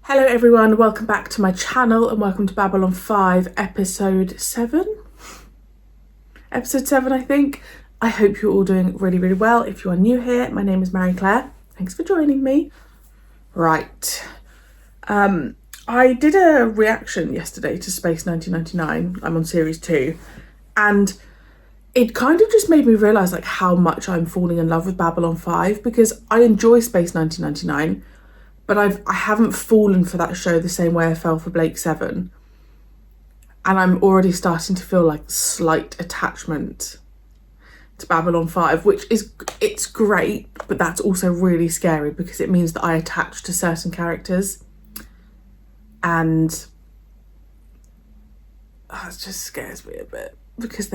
Hello everyone, welcome back to my channel and welcome to Babylon 5 episode 7. Episode 7 I think. I hope you're all doing really well. If you are new here, my name is Marie-Clare. Thanks for joining me. Right. I did a reaction yesterday to Space 1999. I'm on series 2 and it kind of just made me realise like how much I'm falling in love with Babylon 5 because I enjoy Space 1999. But I haven't fallen for that show the same way I fell for Ep.7. And I'm already starting to feel like slight attachment to Babylon 5, which is, it's great, but that's also really scary because it means that I attach to certain characters. And it just scares me a bit because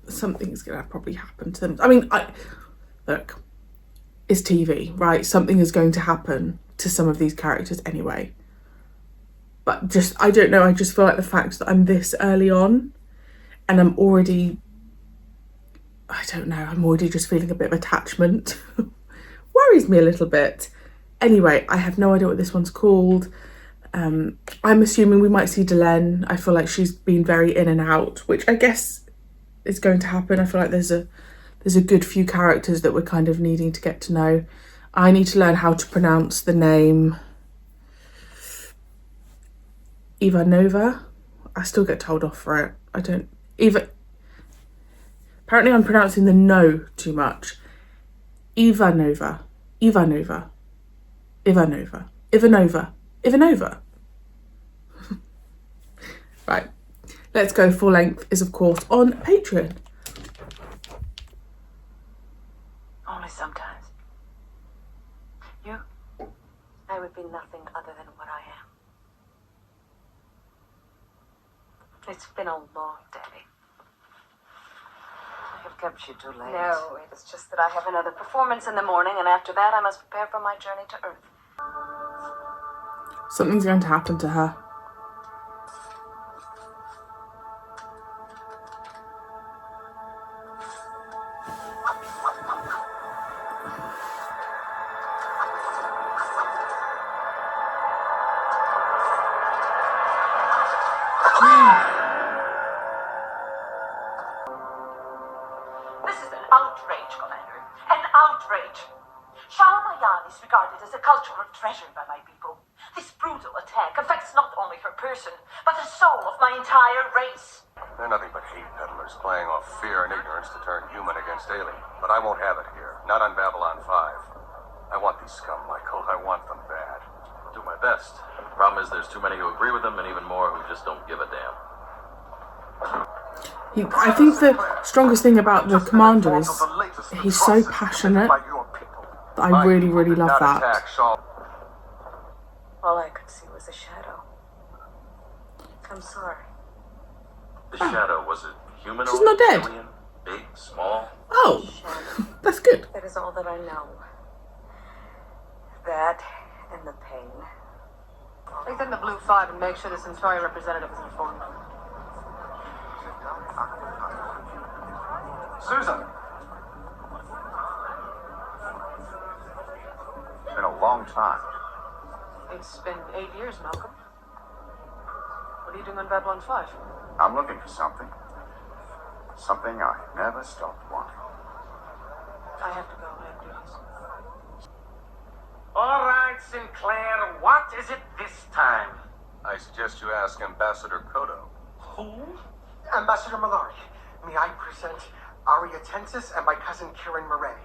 something's going to probably happen to them. I mean, look, it's TV, right? Something is going to happen to some of these characters anyway, but just I don't know, I just feel like the fact that I'm this early on and I'm already just feeling a bit of attachment worries me a little bit. Anyway, I have no idea what this one's called. I'm assuming we might see Delenn. I feel like she's been very in and out, which I guess is going to happen. I feel like there's a good few characters that we're kind of needing to get to know. I need to learn how to pronounce the name Ivanova. I still get told off for it. Apparently I'm pronouncing the no too much. Ivanova. Right. Let's Go Full Length is of course on Patreon. Only sometimes. I would be nothing other than what I am. It's been a long day. I have kept you too late. No, it's just that I have another performance in the morning, and after that I must prepare for my journey to Earth. Something's going to happen to her. This is an outrage, Commander. An outrage. Shamayan is regarded as a cultural treasure by my people. This brutal attack affects not only her person, but the soul of my entire race. They're nothing but hate peddlers playing off fear and ignorance to turn human against alien. But I won't have it here. Not on Babylon 5. I want these scum, Michael. I want them bad. I'll do my best. The problem is there's too many who agree with them and even more who just don't give a damn. I think the strongest thing about the commander is he's so passionate. I really love that. All I could see was a shadow. I'm sorry. The shadow, was it human She's or not dead. alien? Big, small? Oh, Shadow. that's good. That is all that I know. That and the pain. Take them to Blue 5 and make sure the Centauri representative is informed. Susan! It's been a long time. It's been 8 years, Malcolm. What are you doing on Babylon 5? I'm looking for something. Something I never stopped wanting. I have to go. I have duties. All right, Sinclair, what is it this time? I suggest you ask Ambassador Kodo. Who? Ambassador Malari, may I present Aria Tensis and my cousin Kieran Murray.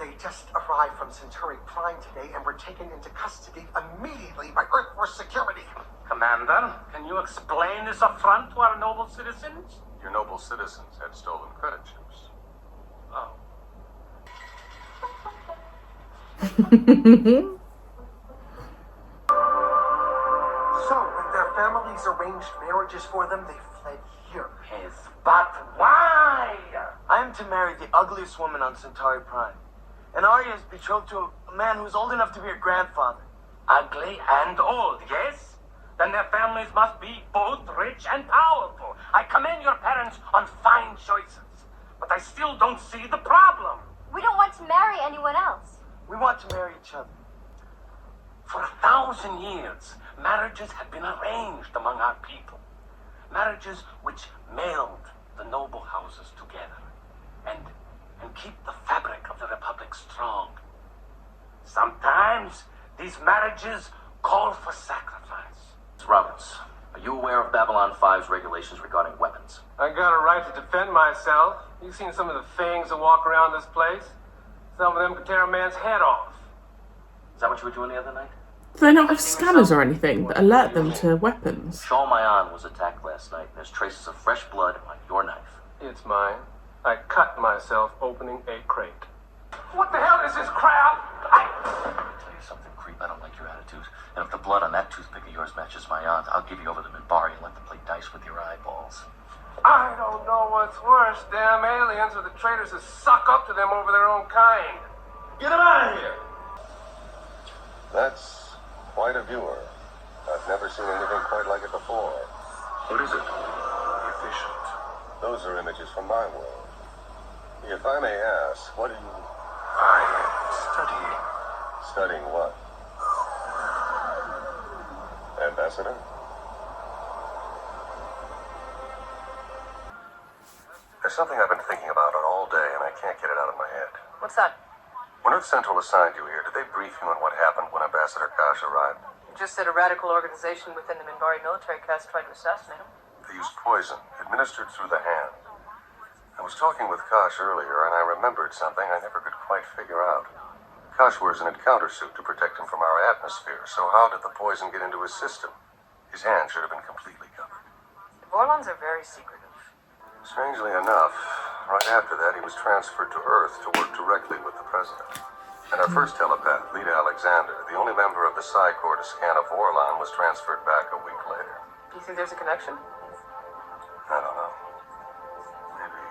They just arrived from Centauri Prime today and were taken into custody immediately by Earth Force security. Commander, can you explain this up front to our noble citizens? Your noble citizens had stolen credit chips. Oh. So, when their families arranged marriages for them, they fled here. Yes, but why? I am to marry the ugliest woman on Centauri Prime. And Arya is betrothed to a man who's old enough to be her grandfather. Ugly and old, yes? Then their families must be both rich and powerful. I commend your parents on fine choices, but I still don't see the problem. We don't want to marry anyone else. We want to marry each other. For 1,000 years, marriages had been arranged among our people. Marriages which meld the noble houses together and keep the fabric of the Republic strong. Sometimes these marriages call for sacrifice. Roberts, are you aware of Babylon 5's regulations regarding weapons? I got a right to defend myself. You seen some of the things that walk around this place? Some of them could tear a man's head off. Is that what you were doing the other night? Do they not have scanners or anything that alert them to weapons? Shalmayan was attacked last night, and there's traces of fresh blood on your knife. It's mine. I cut myself opening a crate. What the hell is this crap? I'll tell you something, creep. I don't like your attitude. And if the blood on that toothpick of yours matches my aunt, I'll give you over to Minbari and let them play dice with your eyeballs. I don't know what's worse, damn aliens or the traitors who suck up to them over their own kind. Get him out of here! That's quite a viewer. I've never seen anything quite like it before. What is it? Efficient. Those are images from my world. If I may ask, what are you... I am studying. Studying what? Ambassador? There's something I've been thinking about all day, and I can't get it out of my head. What's that? When Earth Central assigned you here, did they brief you on what happened when Ambassador Kosh arrived? Just said a radical organization within the Minbari military caste tried to assassinate him. They used poison, administered through the hand. I was talking with Kosh earlier, and I remembered something I never could quite figure out. Kosh wears an encounter suit to protect him from our atmosphere, so how did the poison get into his system? His hand should have been completely covered. The Vorlons are very secretive. Strangely enough, right after that, he was transferred to Earth to work directly with the president. And our first telepath, Lita Alexander, the only member of the Psi Corps to scan a Vorlon, was transferred back a week later. Do you think there's a connection? I don't know. Maybe.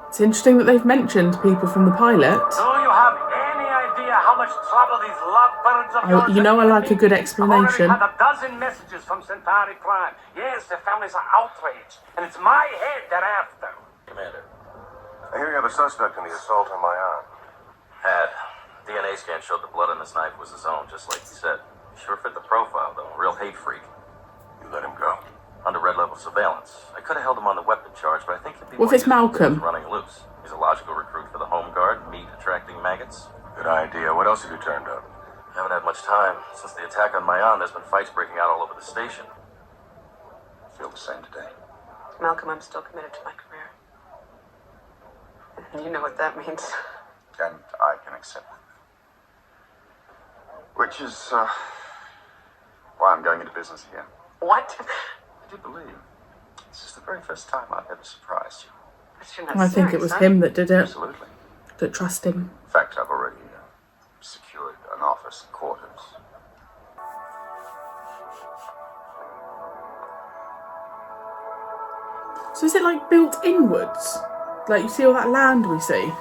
It's interesting that they've mentioned people from the pilot. Do you have any idea how much trouble these lovebirds of yours You know I have like a given good me? explanation. I've already had 12 messages from Centauri Prime. Yes, their families are outraged, and it's my head they're after. Commander. I hear you have a suspect in the assault on my aunt. Had. DNA scan showed the blood on his knife was his own, just like he said. Sure fit the profile, though. A real hate freak. You let him go. Under red level surveillance. I could have held him on the weapon charge, but I think the What if it's Malcolm? running loose. He's a logical recruit for the home guard, meat attracting maggots. Good idea. What else have you turned up? Haven't had much time. Since the attack on my aunt, there's been fights breaking out all over the station. Feel the same today. Malcolm, I'm still committed to my career. And you know what that means. And I can accept it. Which is, why I'm going into business here. What? I do believe this is the very first time I've ever surprised you. But you're not I think it serious, was huh? him that did it. Absolutely. That trust him. In fact, I've already secured an office and quarters. So is it like built inwards? Like you see all that land we see?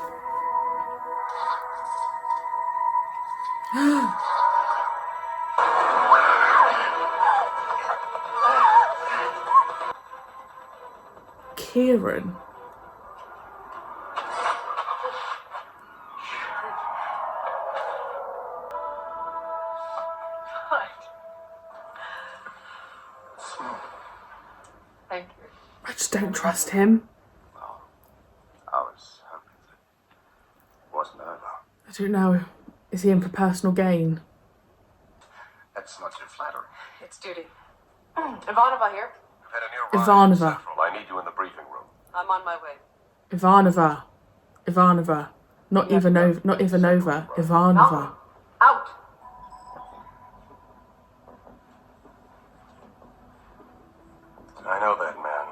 Kieran. Thank you. I just don't trust him. I was hoping that it wasn't over. I don't know. Is he in for personal gain? That's not too flattering. It's duty. Ivanova here. We've had a near Ivanova. Central. I need you in the briefing room. I'm on my way. Ivanova. Ivanova. Not Ivanova. Not Ivanova. Ivanova. Malcolm, out! I know that man.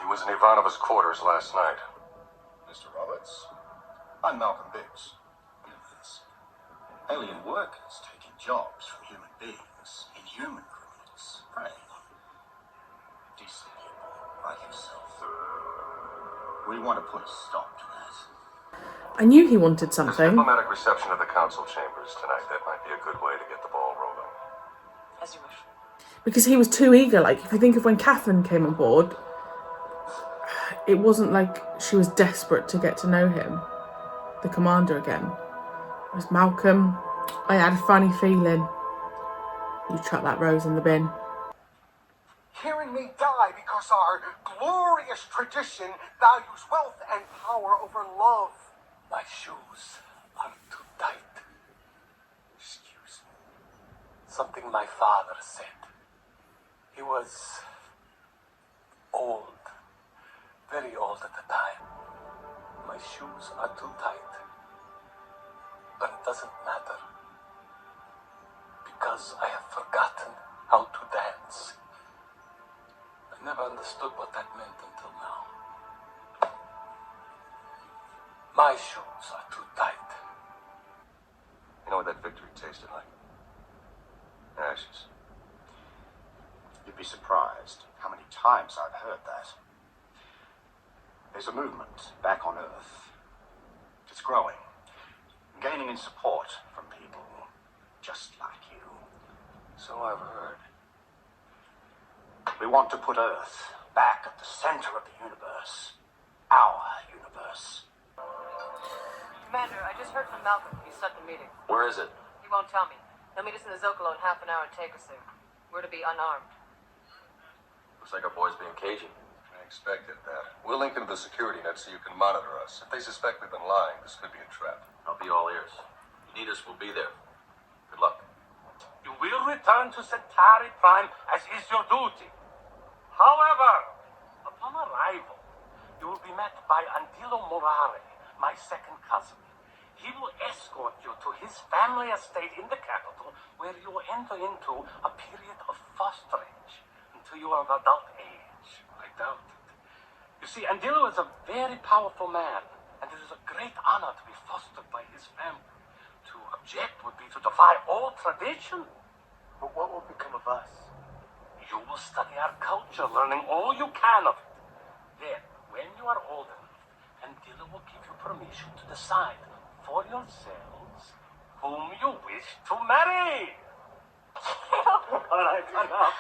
He was in Ivanova's quarters last night. Mr. Roberts, I'm Malcolm Biggs. This alien workers taking jobs from human beings, inhuman criminals, preying on decent people like yourself. We want to put a stop to that. I knew he wanted There's something. diplomatic reception of the council chambers tonight. That might be a good way to get the ball rolling. As you wish. Because he was too eager. Like, if you think of when Catherine came on board, it wasn't like she was desperate to get to know him, the commander again. It was Malcolm. I had a funny feeling. You chuck that rose in the bin. Hearing me die because our glorious tradition values wealth and power over love. My shoes are too tight. Excuse me. Something my father said. He was old. Very old at the time. My shoes are too tight. But it doesn't matter. Because I have forgotten how to dance. I never understood what that meant until now. My shoes are too tight. You know what that victory tasted like? Ashes. You'd be surprised how many times I've heard that. There's a movement back on Earth. It's growing, gaining in support from people just like you. So I've heard. We want to put Earth back at the center of the universe. Our universe. Commander, I just heard from Malcolm. He set the meeting. Where is it? He won't tell me. He'll meet us in the Zocalo in half an hour and take us there. We're to be unarmed. Looks like our boy's being cagey. I expected that. We'll link into the security net so you can monitor us. If they suspect we've been lying, this could be a trap. I'll be all ears. You need us, we'll be there. Good luck. You will return to Centauri Prime as is your duty. However, upon arrival, you will be met by Andilo Morare, my second cousin. He will escort you to his family estate in the capital, where you will enter into a period of fosterage until you are of adult age. I doubt it. You see, Andilo is a very powerful man, and it is a great honor to be fostered by his family. To object would be to defy all tradition. But what will become of us? You will study our culture, learning all you can of it. Then, when you are old enough, Andilo will give you permission to decide for yourselves whom you wish to marry. All right, enough.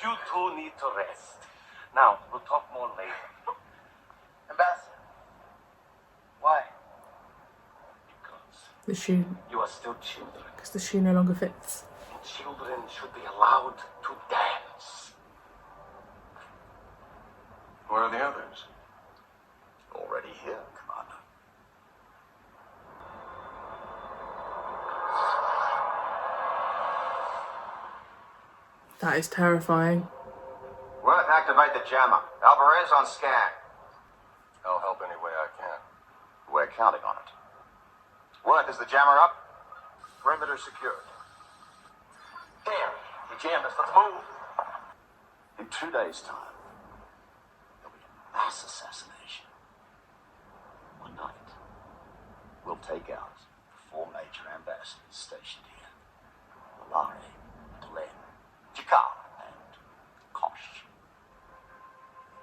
You two need to rest. Now, we'll talk more later. Ambassador. Why? Because The shoe. you are still children. Because the shoe no longer fits. And children should be allowed to dance. Where are the others? Already here, Commander. That is terrifying. Worth, activate the jammer. Alvarez on scan. I'll help any way I can. We're counting on it. Worth, is the jammer up? Perimeter secured. There, you jammed us. Let's move. In 2 days' time, there'll be a mass assassination. One night, we'll take out the 4 major ambassadors stationed here. Malari, Glenn, Jakar, and Kosh.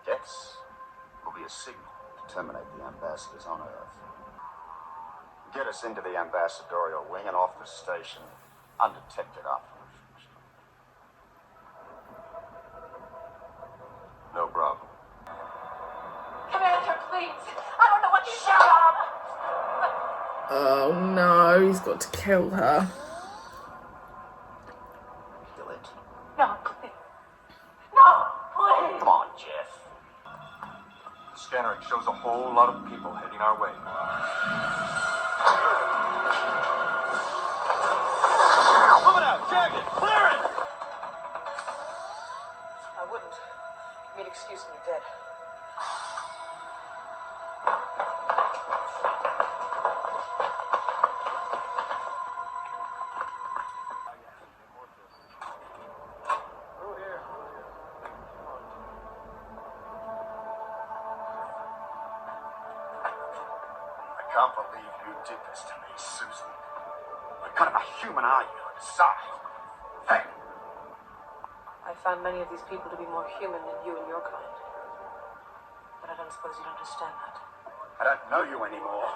Deaths will be a signal to terminate the ambassadors on Earth. Get us into the ambassadorial wing and off the station undetected afterwards. No problem. Commander, please. I don't know what you shut up. Oh no, he's got to kill her. Kill it. No, please. No, please. Come on, Jeff. The scanner shows a whole lot of people heading our way. Moving out! Jagged! Clear it! I wouldn't. You mean excuse me, you're dead. I can't believe you did this to me, Susan. What kind of a human are you? Decide. Hey, I found many of these people to be more human than you and your kind. But I don't suppose you'd understand that. I don't know you anymore.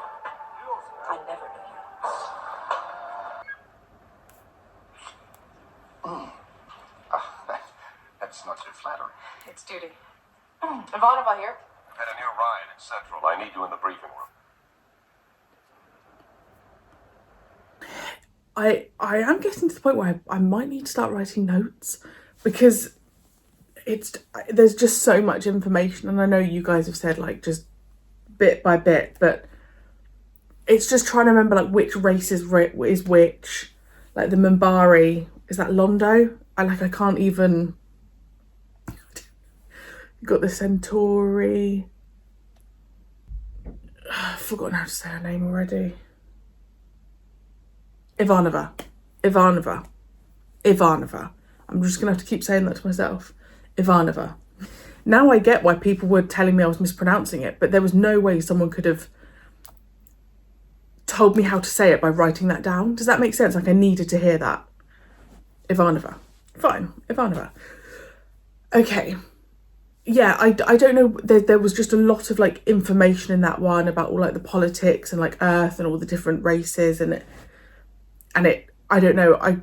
I never knew you. That's not too flattering. It's duty. Ivanova here. Had a near riot in Central. I need you in the briefing room. I am getting to the point where I might need to start writing notes, because there's just so much information, and I know you guys have said like just bit by bit, but it's just trying to remember like which race is which. Like the Minbari, is that Londo? I can't even. You got the Centauri. I've forgotten how to say her name already. Ivanova. I'm just gonna have to keep saying that to myself. Ivanova. Now I get why people were telling me I was mispronouncing it, but there was no way someone could have told me how to say it by writing that down. Does that make sense? Like I needed to hear that. Ivanova. Fine, Ivanova. Okay. Yeah, I don't know. There was just a lot of like information in that one about all like the politics and like Earth and all the different races and it. I don't know. I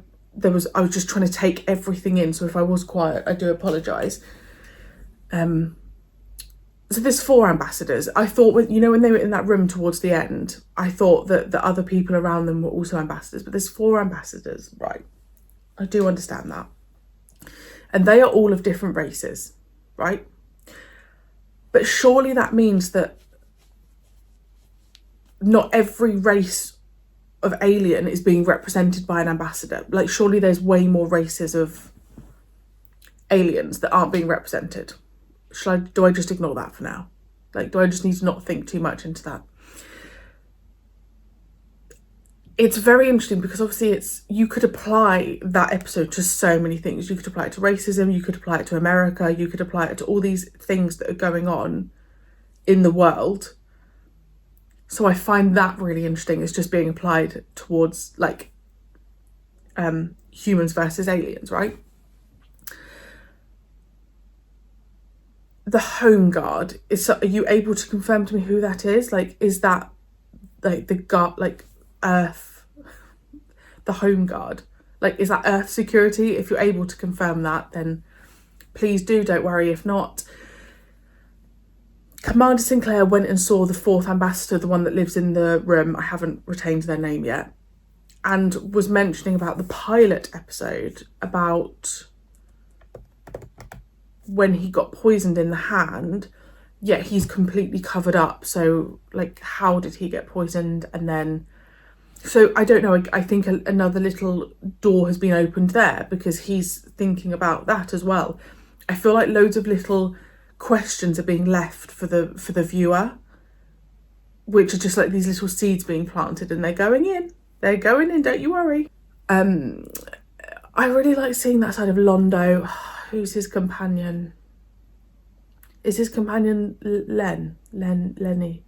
was just trying to take everything in. So if I was quiet, I do apologise. So there's 4 ambassadors. I thought when they were in that room towards the end, I thought that the other people around them were also ambassadors, but there's 4 ambassadors, right? I do understand that. And they are all of different races, right? But surely that means that not every race of alien is being represented by an ambassador. Like surely there's way more races of aliens that aren't being represented. Do I just ignore that for now? Like, do I just need to not think too much into that? It's very interesting because obviously you could apply that episode to so many things. You could apply it to racism, you could apply it to America, you could apply it to all these things that are going on in the world. So I find that really interesting. It's just being applied towards like humans versus aliens, right? The Home Guard, are you able to confirm to me who that is? Like, is that like the guard, like Earth, the Home Guard? Like, is that Earth security? If you're able to confirm that, then please do, don't worry if not. Commander Sinclair went and saw the 4th ambassador, the one that lives in the room. I haven't retained their name yet. And was mentioning about the pilot episode, about when he got poisoned in the hand, yet he's completely covered up. So like, how did he get poisoned? And then, so I don't know, I think another little door has been opened there because he's thinking about that as well. I feel like loads of little questions are being left for the viewer, which are just like these little seeds being planted, and they're going in, don't you worry. I really like seeing that side of Londo. Who's his companion? Is his companion Lenny?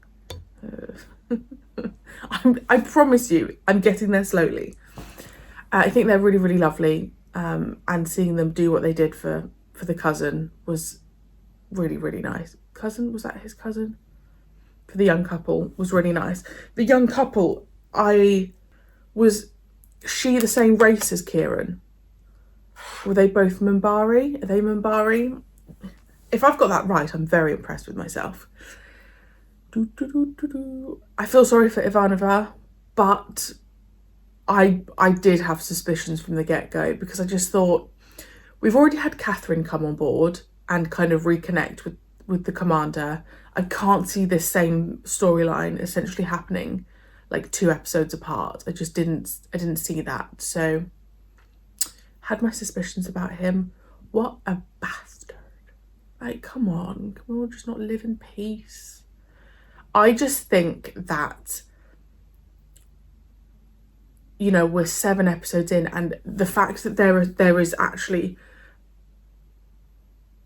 I promise you, I'm getting there slowly. I think they're really, really lovely. And seeing them do what they did for the cousin was really, really nice. Cousin? Was that his cousin? For the young couple was really nice. The young couple, was she the same race as Kieran? Were they both Minbari? Are they Minbari? If I've got that right, I'm very impressed with myself. I feel sorry for Ivanova, but I did have suspicions from the get-go because I just thought, we've already had Catherine come on board and kind of reconnect with the commander. I can't see this same storyline essentially happening like 2 episodes apart. I didn't see that. So had my suspicions about him. What a bastard. Like, come on, can we all just not live in peace? I just think that, you know, we're 7 episodes in, and the fact that there is actually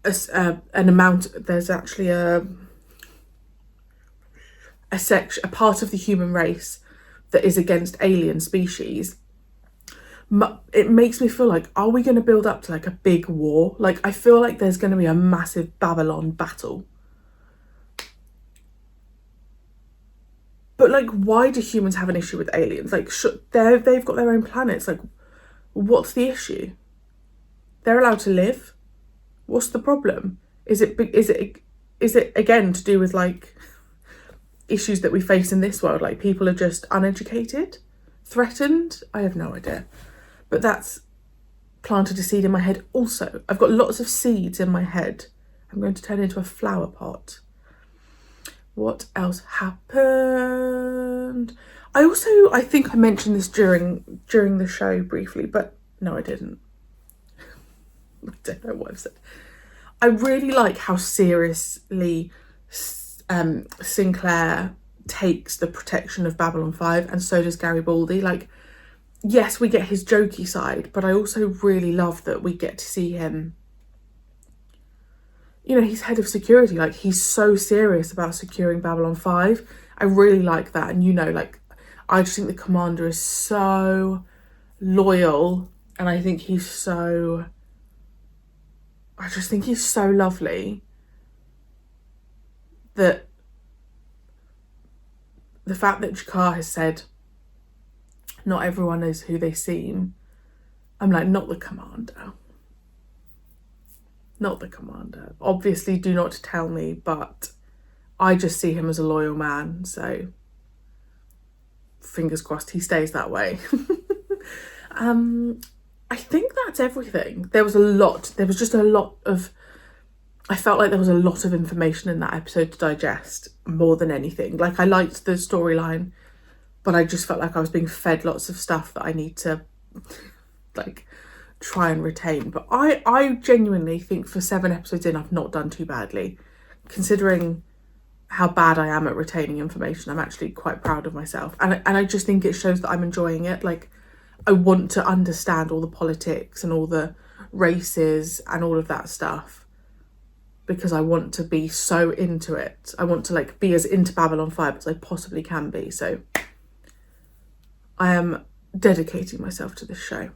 there's actually a part of the human race that is against alien species, it makes me feel like, are we going to build up to like a big war? Like, I feel like there's going to be a massive Babylon battle. But like, why do humans have an issue with aliens? Like, they've got their own planets. Like, what's the issue? They're allowed to live. What's the problem? Is it again to do with like issues that we face in this world? Like, people are just uneducated, threatened? I have no idea. But that's planted a seed in my head also. I've got lots of seeds in my head. I'm going to turn into a flower pot. What else happened? I think I mentioned this during the show briefly, but no, I didn't. I don't know what I've said. I really like how seriously Sinclair takes the protection of Babylon 5, and so does Garibaldi. Like, yes, we get his jokey side, but I also really love that we get to see him. You know, he's head of security. Like, he's so serious about securing Babylon 5. I really like that. And, you know, like, I just think the commander is so loyal, and I think he's so... I just think he's so lovely that the fact that Jakar has said not everyone is who they seem, I'm like, not the commander. Not the commander. Obviously, do not tell me, but I just see him as a loyal man, so fingers crossed he stays that way. I think that's everything. There was just a lot of, I felt like there was a lot of information in that episode to digest more than anything. Like, I liked the storyline, but I just felt like I was being fed lots of stuff that I need to, like, try and retain. But I genuinely think for 7 episodes in, I've not done too badly. Considering how bad I am at retaining information, I'm actually quite proud of myself. And I just think it shows that I'm enjoying it. Like, I want to understand all the politics and all the races and all of that stuff, because I want to be so into it. I want to, like, be as into Babylon 5 as I possibly can be. So I am dedicating myself to this show.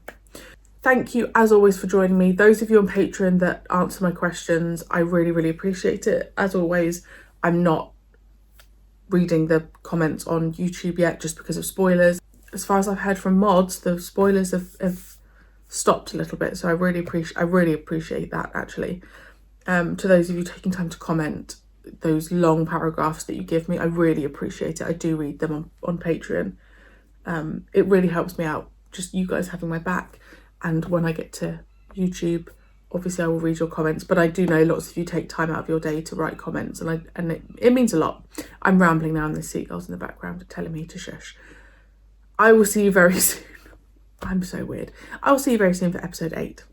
Thank you, as always, for joining me. Those of you on Patreon that answer my questions, I really, really appreciate it. As always, I'm not reading the comments on YouTube yet just because of spoilers. As far as I've heard from mods, the spoilers have stopped a little bit, so I really appreciate that, actually. To those of you taking time to comment, those long paragraphs that you give me, I really appreciate it. I do read them on Patreon. It really helps me out, just you guys having my back. And when I get to YouTube, obviously I will read your comments, but I do know lots of you take time out of your day to write comments, and it means a lot. I'm rambling now, and the seagulls in the background are telling me to shush. I will see you very soon. I'm so weird. I will see you very soon for episode 8.